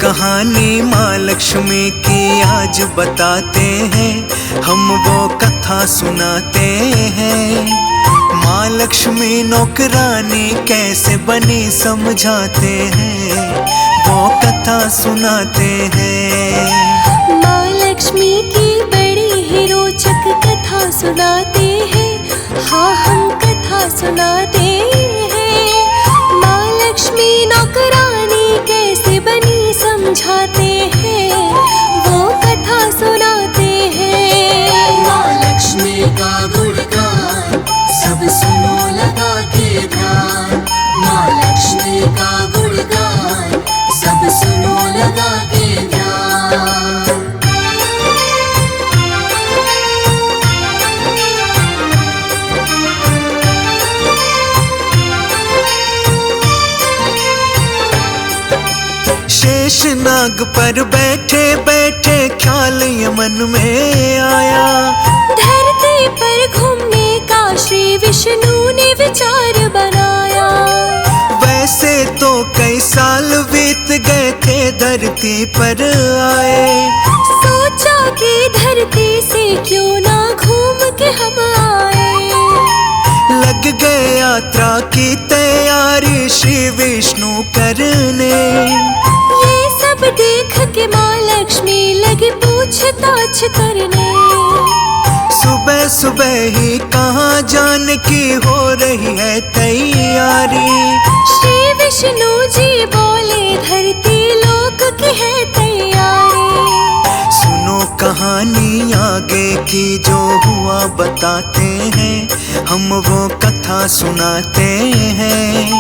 कहानी माँ लक्ष्मी की आज बताते हैं, हम वो कथा सुनाते हैं। माँ लक्ष्मी नौकरानी कैसे बनी समझाते हैं, वो कथा सुनाते हैं। माँ लक्ष्मी की बड़ी ही रोचक कथा सुनाते हैं, हाँ हम कथा सुनाते हैं। माँ लक्ष्मी नौकरानी कैसे बनी समझाते हैं, वो कथा सुनाते हैं। माँ लक्ष्मी का गुणगान सब सुनो लगा के ध्यान। माँ लक्ष्मी का गुणगान सब सुनो लगा के ध्यान। शेषनाग पर बैठे बैठे ख्याल ये मन में आया, धरती पर घूमने का श्री विष्णु ने विचार बनाया। वैसे तो कई साल बीत गए थे धरती पर आए, सोचा कि धरती से क्यों ना घूम के हम आए। लग गए यात्रा की तैयारी श्री विष्णु करने। ये सब देख के माँ लक्ष्मी लगी पूछताछ करने। सुबह सुबह ही कहाँ जाने की हो रही है तैयारी। श्री विष्णु जी बोले धरती लोक की है तैयारी। सुनो कहानी आगे की जो हुआ बताते हैं, हम वो कथा सुनाते हैं।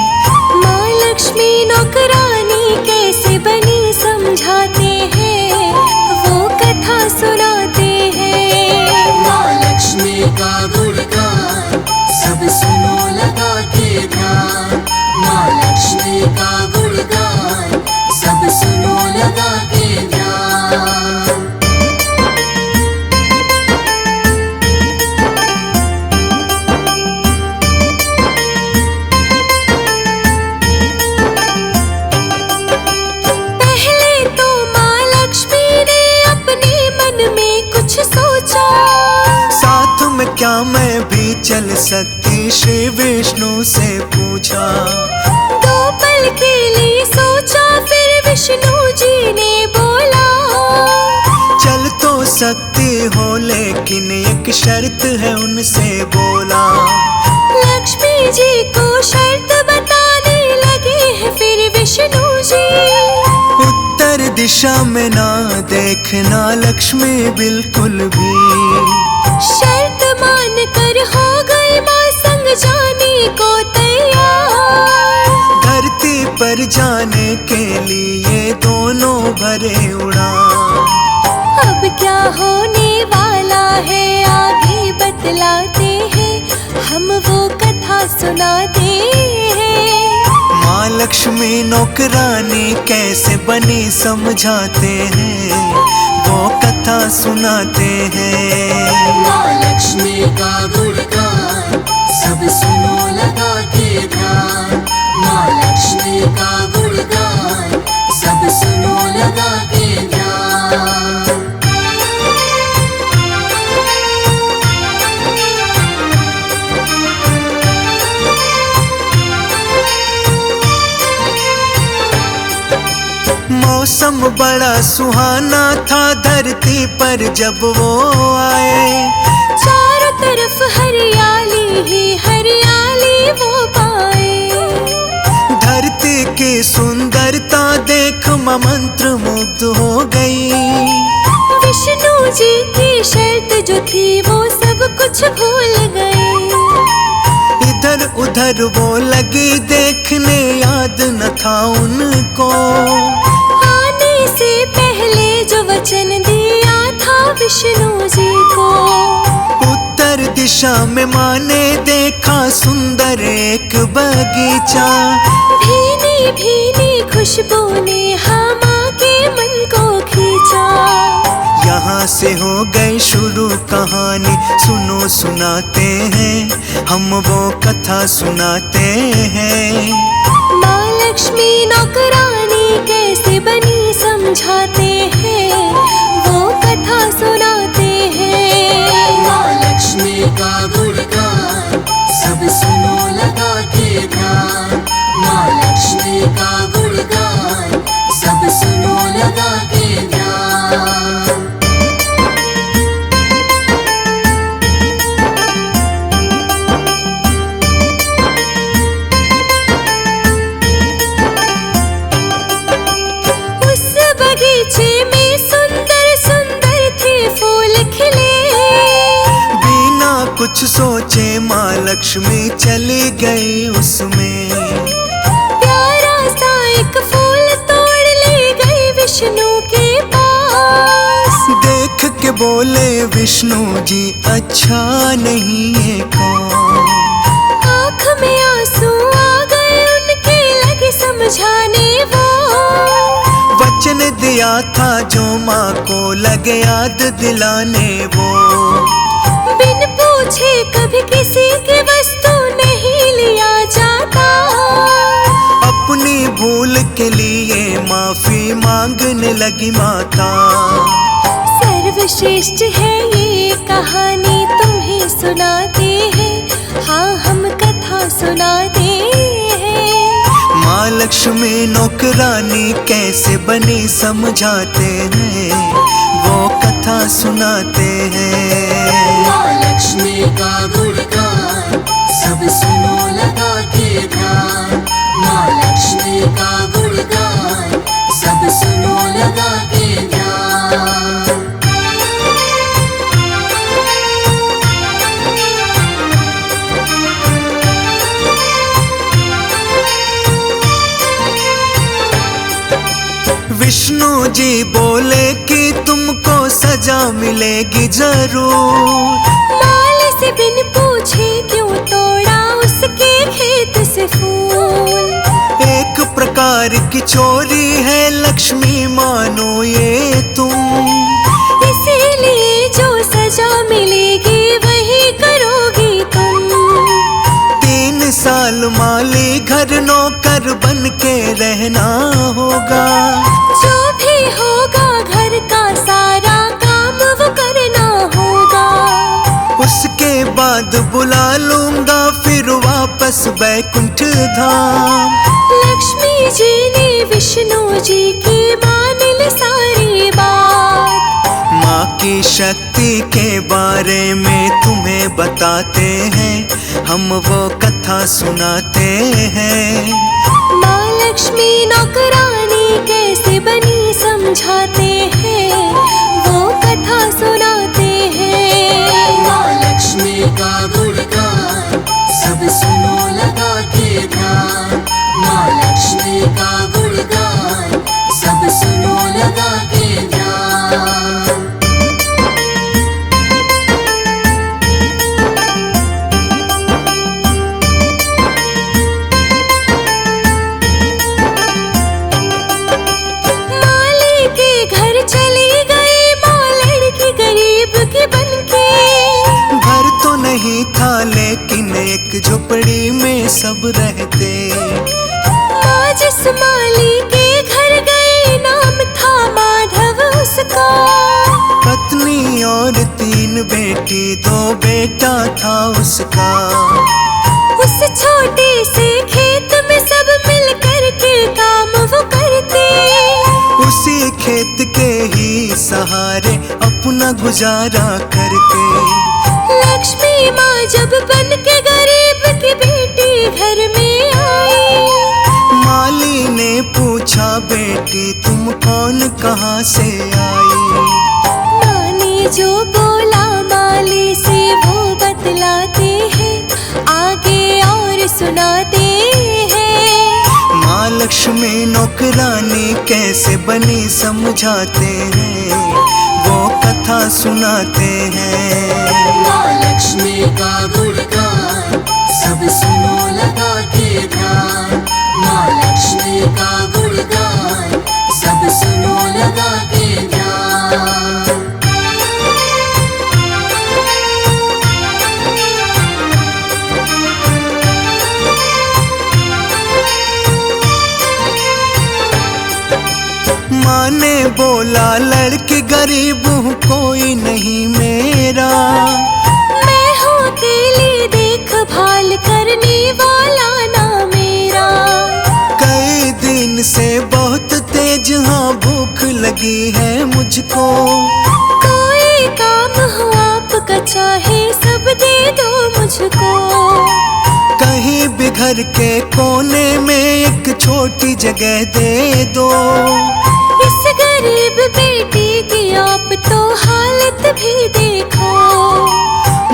माँ लक्ष्मी नौकरानी कैसे बनी समझाते हैं, वो कथा सुनाते हैं। माँ लक्ष्मी का गुणगान सब सुनो लगा के ध्यान। माँ लक्ष्मी का गुणगान सब सुनो लगा के ध्यान। साथ में क्या मैं भी चल सकती, श्री विष्णु से पूछा। दो पल के लिए सोचा, फिर विष्णु जी ने बोला। चल तो सकती हो लेकिन एक शर्त है उनसे बोला। लक्ष्मी जी को शर्त बताने लगे हैं फिर विष्णु जी। उत्तर दिशा में ना देखना लक्ष्मी बिल्कुल भी। शर्त मान कर हो गई माँ संग जाने को तैयार। धरती पर जाने के लिए दोनों भरे उड़ान। अब क्या होने वाला है आगे बतलाते हैं, हम वो कथा सुनाते हैं। माँ लक्ष्मी नौकरानी कैसे बनी समझाते हैं, वो कथा सुनाते हैं। माँ लक्ष्मी का गुणगान सब सुनो लगा के ध्यान। माँ लक्ष्मी का गुणगान सब सुनो लगा के ध्यान। मौसम बड़ा सुहाना था धरती पर जब वो आए। चारों तरफ हरियाली ही हरियाली वो पाए। धरती की सुंदरता देख माँ मंत्र मुग्ध हो गई। विष्णु जी की शर्त जो थी वो सब कुछ भूल गए। इधर उधर वो लगी देखने, याद न था उनको। आने से पहले जो वचन दिया था विष्णु जी को। उत्तर दिशा में माँ ने देखा सुंदर एक बगीचा। भीनी भीनी खुशबू ने हाँ माँ के मन को खींचा। यहाँ से हो गई शुरू कहानी, सुनो सुनाते हैं, हम वो कथा सुनाते हैं। माँ लक्ष्मी नौकरानी कैसे बनी समझ समझाते हैं, वो कथा सुनाते हैं। माँ लक्ष्मी का गुणगान सब सुनो लगा के ध्यान। माँ लक्ष्मी का गुणगान सब सुनो लगा के ध्यान। उस बगीचे में सुंदर सुंदर थे फूल खिले, बिना कुछ सोचे माँ लक्ष्मी चली गई उसमें। प्यारा सा एक फूल तोड़ ले गई विष्णु के पास। देख के बोले विष्णु जी अच्छा नहीं है कौन। आँख में आंसू आ गए उनके, लगे समझाने वो। वचन दिया था जो माँ को लगे याद दिलाने वो। बिन पूछे कभी किसी की वस्तु नहीं लिया जाता। अपनी भूल के लिए माफी मांगने लगी माता। सर्वश्रेष्ठ है ये कहानी, तुम्हें सुनाते हैं, हाँ हम कथा सुनाते हैं। माँ लक्ष्मी नौकरानी कैसे बनी समझाते हैं, वो कथा सुनाते हैं। माँ लक्ष्मी का गुणगान सब सुनो लगा के ध्यान। माँ लक्ष्मी का गुणगान सब सुनो लगा के ध्यान। विष्णु जी बोले कि तुमको सजा मिलेगी जरूर। माल से बिन पूछे क्यों तोड़ा उसके खेत से फूल। एक प्रकार की चोरी है लक्ष्मी मानो ये तुम। इसीलिए जो सजा मिलेगी वही करोगी तुम। 3 साल माली घर नौकर बन के रहना होगा। जो भी होगा घर का सारा काम वो करना होगा। उसके बाद बुला लूंगा फिर वापस बैकुंठ धाम। लक्ष्मी जी ने विष्णु जी की मान ली सारी बात। माँ की शक्ति के बारे में तुम्हें बताते हैं, हम वो कथा सुनाते हैं। माँ लक्ष्मी नौकरानी कैसे बनी समझाते हैं, वो कथा सुनाते हैं। माँ लक्ष्मी का गुणगान सब सुनो लगा के ध्यान। माँ लक्ष्मी का गुणगान सब सुनो लगा के ध्यान। माली के घर चली गई माँ लड़की गरीब की बनके। घर तो नहीं था लेकिन एक झोपड़ी में सब रहते। माँ जिस माली के घर गई नाम था माधव उसका। पत्नी और 3 बेटी 2 बेटा था उसका। उस छोटे से खेत में सब मिल कर के काम वो करते। उसी खेत के ही सहारे अपना गुजारा करते। लक्ष्मी माँ जब बन के गरीब की बेटी घर में आई। माली ने पूछा बेटी तुम कौन कहाँ से आई। माँ ने जो बोला माली से वो बतलाते हैं, आगे और सुनाते हैं। माँ लक्ष्मी नौकरानी कैसे बनी समझाते हैं, वो कथा सुनाते हैं। माँ लक्ष्मी का गुणगान सब सुनो लगा के ध्यान। माँ लक्ष्मी का गुणगान सब सुनो लगा के ध्यान। माँ ने बोला लड़की गरीब हूँ कोई नहीं मेरा, मैं हूँ अकेली देखभाल करने वाला ना मेरा। कई दिन से बहुत तेज हाँ भूख लगी है मुझको, कोई काम हो आपका चाहे सब दे दो मुझको। कहीं भी घर के कोने में एक छोटी जगह दे दो, इस गरीब बेटी की आप तो हालत भी देखो।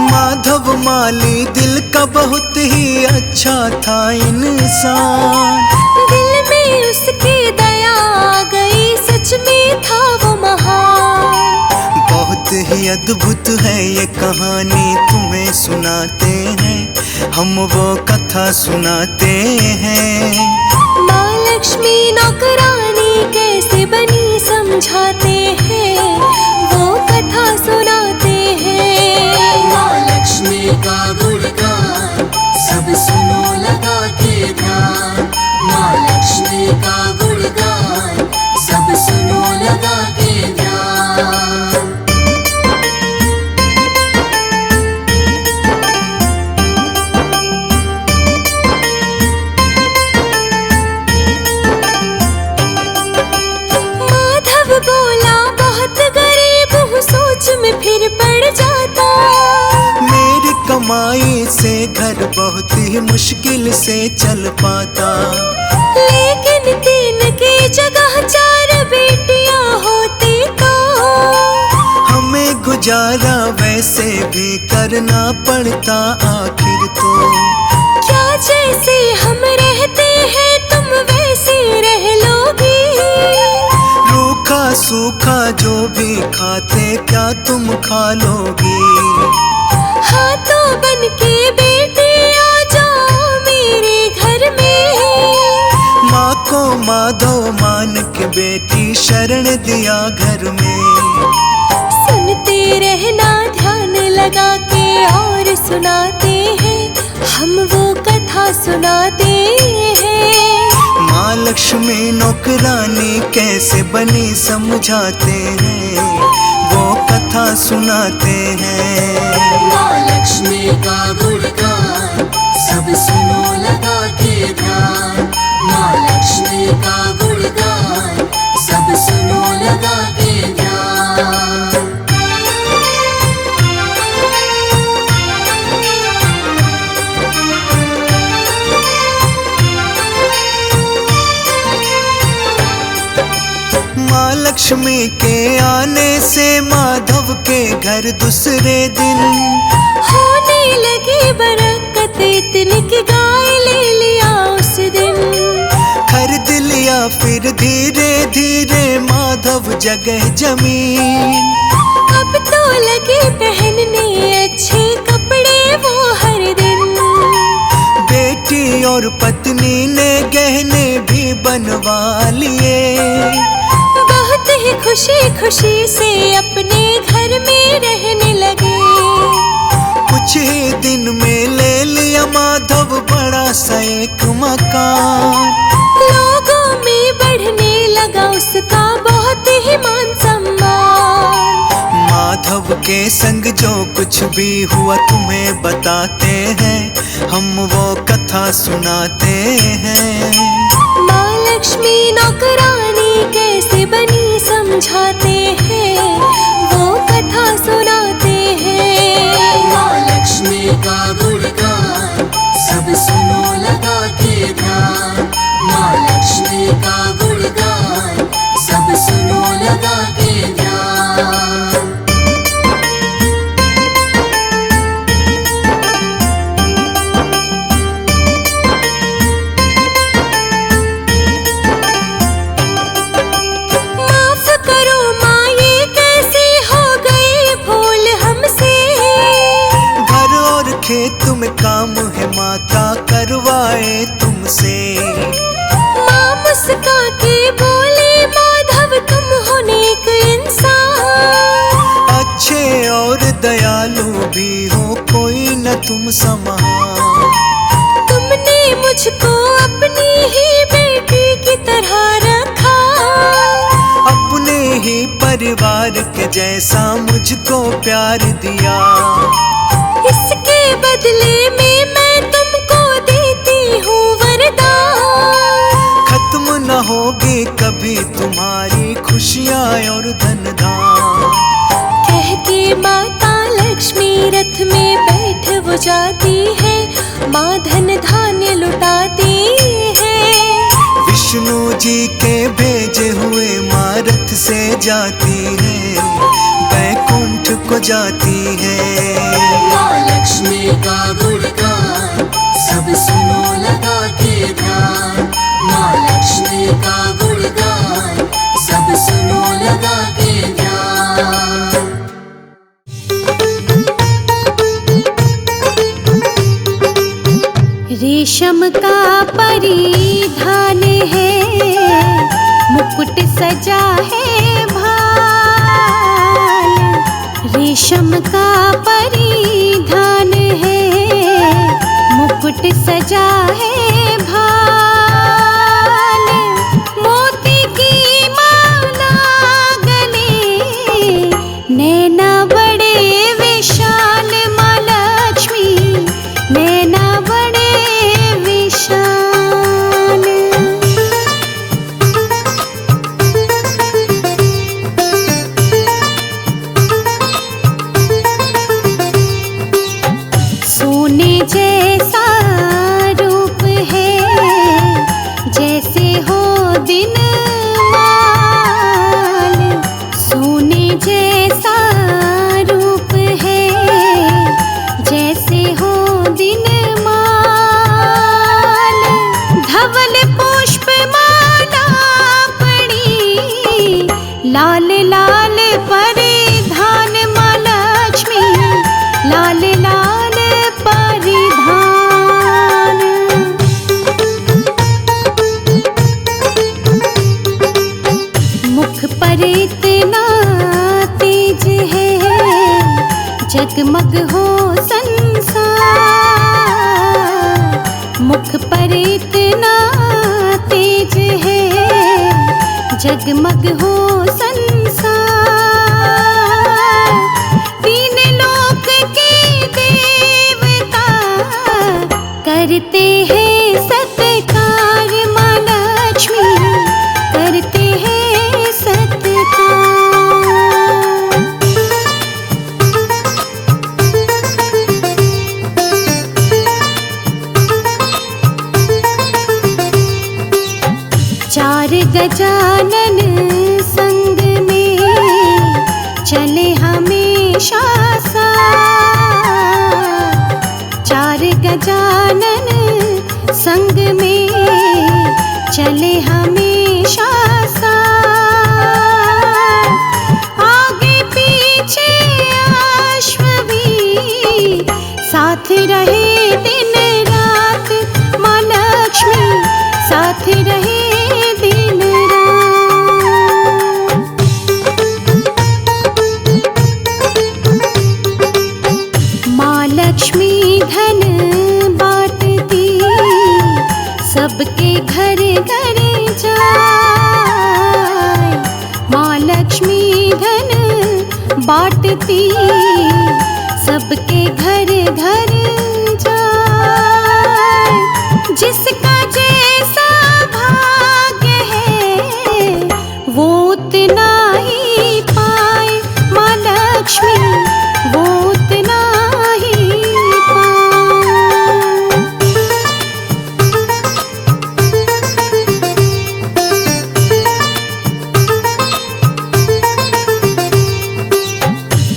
माधव माली दिल का बहुत ही अच्छा था इंसान, दिल में उसकी दया आ गई, सच में था वो महान। बहुत ही अद्भुत है ये कहानी तुम्हें सुनाते हैं, हम वो कथा सुनाते हैं। माँ लक्ष्मी नौकरानी कैसे बनी समझाते हैं, वो कथा सुनाते हैं। माँ लक्ष्मी का गुणगान सब सुनो लगा के ध्यान, माँ लक्ष्मी का गुणगान सब सुनो लगा के ध्यान। में फिर पड़ जाता, मेरी कमाई से घर बहुत ही मुश्किल से चल पाता, लेकिन तीन की जगह चार बेटियां होती तो हमें गुजारा वैसे भी करना पड़ता आखिर तो। क्या जैसे हम रहते हैं तुम वैसे रह लोगी, रूखा सूखा जो भी खाते क्या तुम खा लोगी। हाथों बन के बेटी आ जाओ मेरे घर में, माँ को माधव मान के बेटी शरण दिया घर में। सुनते रहना ध्यान लगा के और सुनाते हैं, हम वो कथा सुनाते हैं। माँ लक्ष्मी नौकरानी कैसे बनी समझाते हैं, वो कथा सुनाते हैं। माँ लक्ष्मी का गुणगान सब सुनो लगा के ध्यान, माँ लक्ष्मी का गुणगान सब सुनो लगा के ध्यान। माँ लक्ष्मी के आने से माधव के घर दूसरे दिन होने लगी बरकत इतनी कि गाय ले लिया उस दिन। खरीद लिया फिर धीरे धीरे माधव जगह जमीन, अब तो लगे पहनने अच्छे कपड़े वो हर दिन। बेटी और पत्नी ने गहने भी बनवा लिए, बहुत ही खुशी खुशी से अपने घर में रहने लगे। कुछ ही दिन में ले लिया माधव बड़ा सा एक मकान, लोगों में बढ़ने लगा उसका बहुत ही मान सम्मान। माधव के संग जो कुछ भी हुआ तुम्हें बताते हैं, हम वो कथा सुनाते हैं। माँ लक्ष्मी नौकरानी कैसे बनी समझाते हैं, वो कथा सुनाते हैं। माँ लक्ष्मी का गुणगान सब सुनो लगा के ध्यान, माँ लक्ष्मी का गुणगान सब सुनो लगा के ध्यान। माफ करो माँ ये कैसे हो गई भूल हमसे, घर और खेत में काम है माता करवाए तुमसे। माँ मुस्का के बोले माधव तुम हो नेक इंसान, अच्छे और दयालु भी हो कोई न तुम समान। तुमने मुझको अपनी ही बेटी की तरह रखा, परिवार के जैसा मुझको प्यार दिया। इसके बदले में मैं तुमको देती हूँ वरदान। खत्म न होगी कभी तुम्हारी खुशियाँ और धन धाम। कह के माता लक्ष्मी रथ में बैठ वो जाती है, माँ धन धान्य लुटाती है। विष्णु जी के भेजे हुए माँ रथ से जाती है, बैकुंठ को जाती है। माँ लक्ष्मी का गुणगान सब सुनो लगा के ध्यान। माँ लक्ष्मी का गुणगान सब सुनो लगा के ध्यान। रेशम का परिधान है, मुकुट सजा है भाल। रेशम का परिधान है, मुकुट सजा है भाल। मोती की माला गले, नैना बड़े विशाल। माँ लक्ष्मी नैना बड़े सोने जैसा रूप है, जैसे हो दिन माल। सोने जैसा रूप है, जैसे हो दिन माल। धवल पुष्प माला पड़ी, लाल लाल परिधान। माँ लक्ष्मी लाल लाल परिधान। मुख पर इतना तेज है, जगमग हो संसार। मुख पर इतना तेज है, जगमग हो संसार। तीन लोक के देवता करते हैं सत्कार। माँ लक्ष्मी करते हैं सत्कार। चार गजानन संग में चले हमेशा साथ। चार गजानन संग में चले हमेशा साथ। आगे पीछे अश्व भी साथ रहे दिन रात। माँ लक्ष्मी साथ रहे दिन रात। माँ लक्ष्मी धन बांटती, सबके घर घर जाए। माँ लक्ष्मी धन बांटती, सबके घर घर जाए। जिसका जैसा भाग्य है, वो उतना ही पाए। माँ लक्ष्मी वो उतना ही पाए।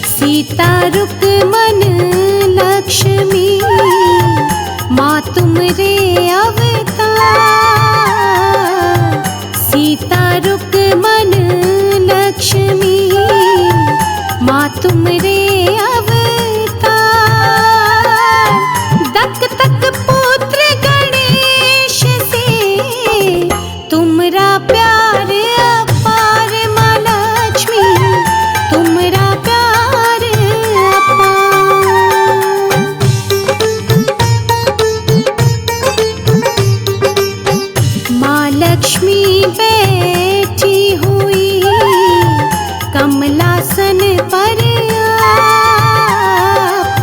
सीता रुक्मन लक्ष्मी, माँ तुमरे अवतार। सीता रुक्मन लक्ष्मी, माँ तुमरे अवतार। दक तक पुत्र गणेश से तुमरा प्यार अपार। माँ लक्ष्मी तुमरा प्यार अपार। पर आप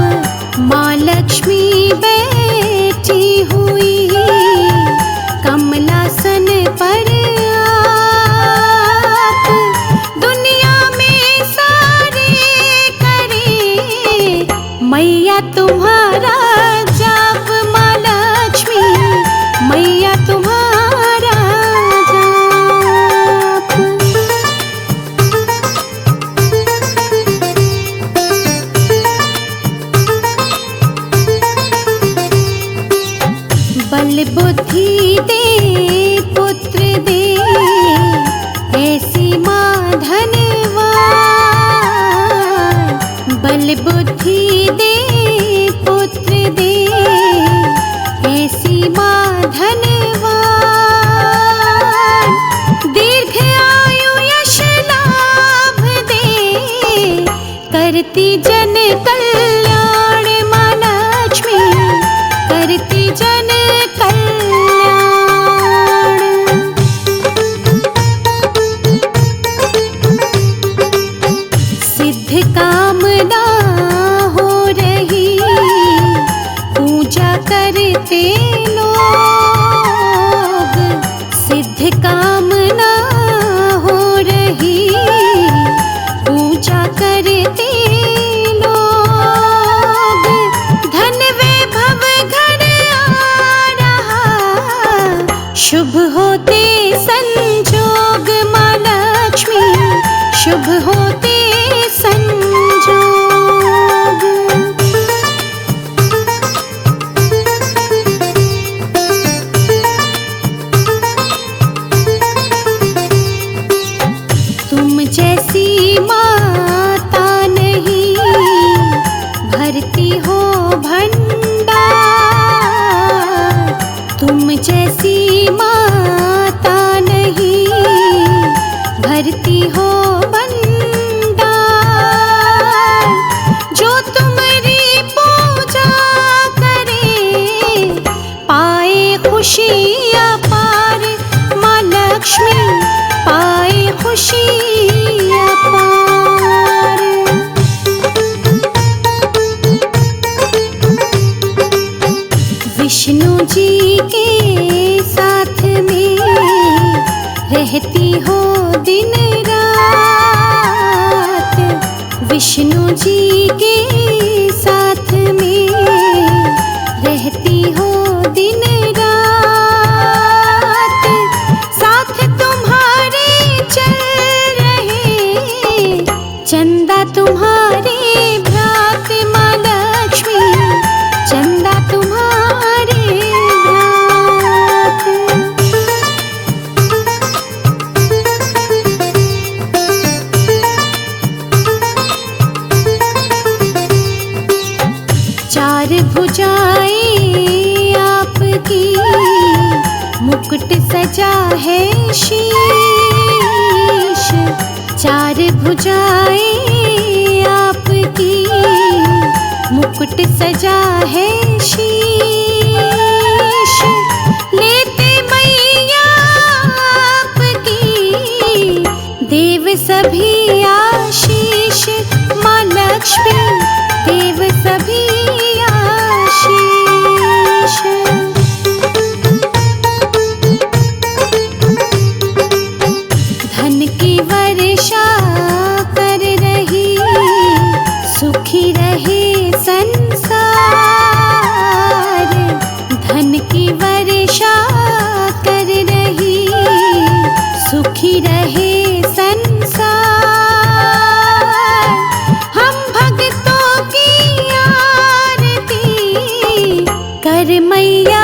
माँ लक्ष्मी बैठी हुई, कमलासन पर आप दुनिया में सारे करें, मैया तुम्हारा जाप माँ लक्ष्मी, मैया तुम्हारा जाप। बल बुद्धि दे पुत्र दे, ऐसी माँ धनवान। बल बुद्धि दे पुत्र दे, ऐसी माँ धनवान। दीर्घ आयु यश लाभ दे, करती जन कल्याण माँ लक्ष्मी, करती जन कल्याण। सिद्ध कामना हो रही, पूजा करते लोग। सिद्ध कामना हो रही, पूजा करते लोग। धन वैभव घर आ रहा, शुभ होते संजोग माँ लक्ष्मी, शुभ होते संजोग। तुम जैसी माता नहीं, भरती हो भंडार। तुम जैसी माता नहीं, भरती हो भंडार। जो तुम्हारी पूजा करे, पाए खुशी अपार माँ लक्ष्मी, पाए खुशी अपार। विष्णु जी के साथ में रहती हो दिन रात। विष्णु जी के साथ में रहती हो दिन रात। साथ तुम्हारे चल रहे, चंदा तुम्हारे भ्रात माँ लक्ष्मी, चंदा तुम्हारे भ्रात। चार भुजाएं आपकी, मुकुट सजा है शीश। चार भुजाएं आपकी, मुकुट सजा है शीश। लेते मैया आपकी, देव सभी आशीष माँ लक्ष्मी, देव सभी आशीष। धन की वर्षा कर रही, सुखी रहे संसार। धन की वर्षा कर रही, सुखी रहे संसार। हम भक्तों की आरती कर मैया